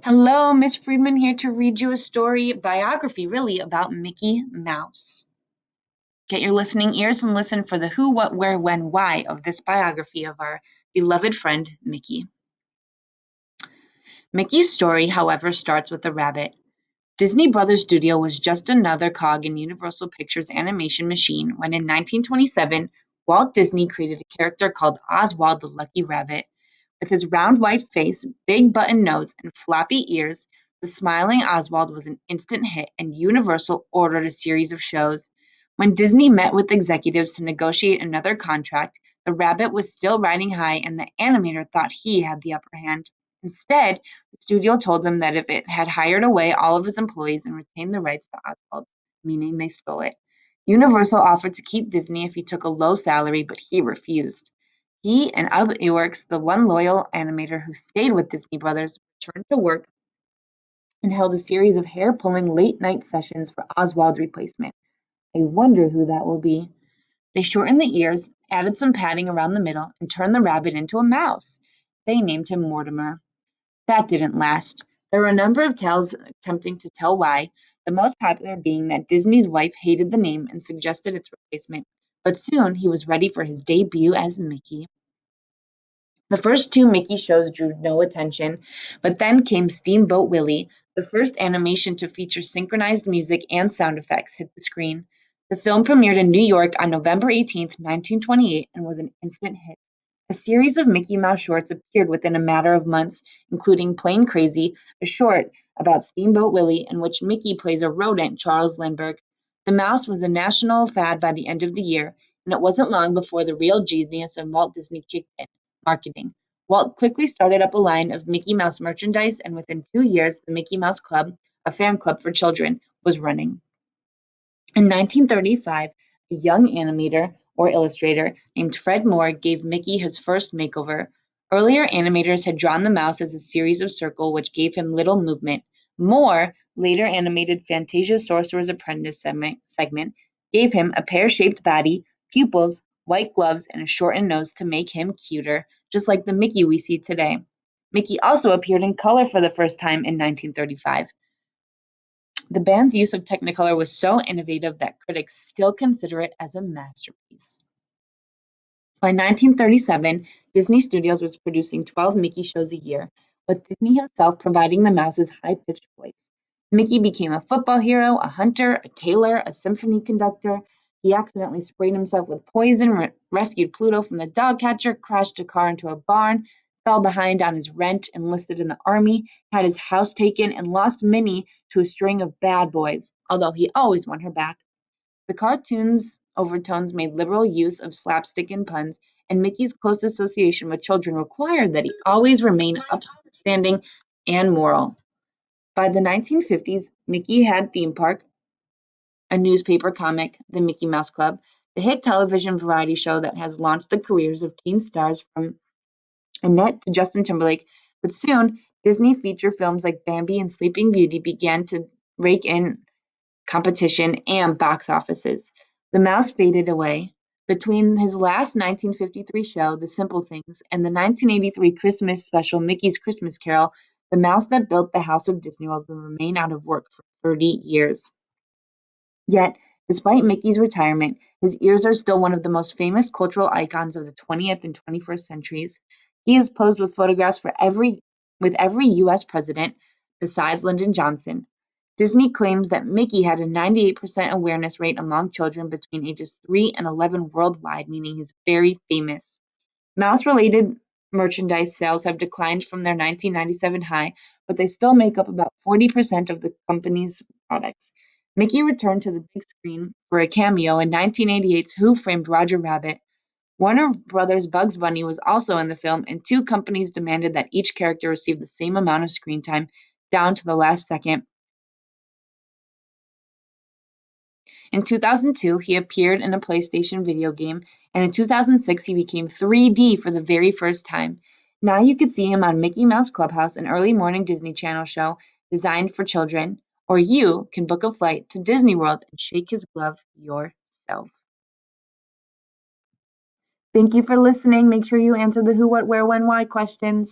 Hello, Miss Friedman here to read you a story, biography really, about Mickey Mouse. Get your listening ears and listen for the who, what, where, when, why of this biography of our beloved friend, Mickey. Mickey's story, however, starts with a rabbit. Disney Brothers Studio was just another cog in Universal Pictures' animation machine when in 1927, Walt Disney created a character called Oswald the Lucky Rabbit. With his round white face, big button nose, and floppy ears, the smiling Oswald was an instant hit, and Universal ordered a series of shows. When Disney met with executives to negotiate another contract, the rabbit was still riding high, and the animator thought he had the upper hand. Instead, the studio told him that if it had hired away all of his employees and retained the rights to Oswald, meaning they stole it, Universal offered to keep Disney if he took a low salary, but he refused. He and Ub Iwerks, the one loyal animator who stayed with Disney Brothers, returned to work and held a series of hair-pulling late-night sessions for Oswald's replacement. I wonder who that will be. They shortened the ears, added some padding around the middle, and turned the rabbit into a mouse. They named him Mortimer. That didn't last. There were a number of tales attempting to tell why, the most popular being that Disney's wife hated the name and suggested its replacement, but soon he was ready for his debut as Mickey. The first two Mickey shows drew no attention, but then came Steamboat Willie, the first animation to feature synchronized music and sound effects hit the screen. The film premiered in New York on November 18, 1928, and was an instant hit. A series of Mickey Mouse shorts appeared within a matter of months, including Plain Crazy, a short about Steamboat Willie in which Mickey plays a rodent, Charles Lindbergh. The mouse was a national fad by the end of the year, and it wasn't long before the real genius of Walt Disney kicked in: marketing. Walt quickly started up a line of Mickey Mouse merchandise, and within 2 years, the Mickey Mouse Club, a fan club for children, was running. In 1935, a young animator or illustrator named Fred Moore gave Mickey his first makeover. Earlier animators had drawn the mouse as a series of circles, which gave him little movement. Moore later animated Fantasia Sorcerer's Apprentice segment gave him a pear-shaped body, pupils, white gloves, and a shortened nose to make him cuter, just like the Mickey we see today. Mickey also appeared in color for the first time in 1935. The band's use of Technicolor was so innovative that critics still consider it as a masterpiece. By 1937, Disney Studios was producing 12 Mickey shows a year, with Disney himself providing the mouse's high-pitched voice. Mickey became a football hero, a hunter, a tailor, a symphony conductor. He accidentally sprayed himself with poison, rescued Pluto from the dog catcher, crashed a car into a barn, fell behind on his rent, enlisted in the army, had his house taken, and lost Minnie to a string of bad boys, although he always won her back. The cartoon's overtones made liberal use of slapstick and puns, and Mickey's close association with children required that he always remain upstanding and moral. By the 1950s, Mickey had Theme Park, a newspaper comic, The Mickey Mouse Club, the hit television variety show that has launched the careers of teen stars from Annette to Justin Timberlake. But soon, Disney feature films like Bambi and Sleeping Beauty began to rake in competition and box offices. The mouse faded away. Between his last 1953 show, The Simple Things, and the 1983 Christmas special, Mickey's Christmas Carol, the mouse that built the House of Disney World will remain out of work for 30 years. Yet, despite Mickey's retirement, his ears are still one of the most famous cultural icons of the 20th and 21st centuries. He has posed with photographs with every U.S. president besides Lyndon Johnson. Disney claims that Mickey had a 98% awareness rate among children between ages 3 and 11 worldwide, meaning he's very famous. Mouse-related merchandise sales have declined from their 1997 high, but they still make up about 40% of the company's products. Mickey returned to the big screen for a cameo in 1988's Who Framed Roger Rabbit. Warner Brothers' Bugs Bunny was also in the film, and two companies demanded that each character receive the same amount of screen time, down to the last second. In 2002, he appeared in a PlayStation video game, and in 2006, he became 3D for the very first time. Now you could see him on Mickey Mouse Clubhouse, an early morning Disney Channel show designed for children, or you can book a flight to Disney World and shake his glove yourself. Thank you for listening. Make sure you answer the who, what, where, when, why questions.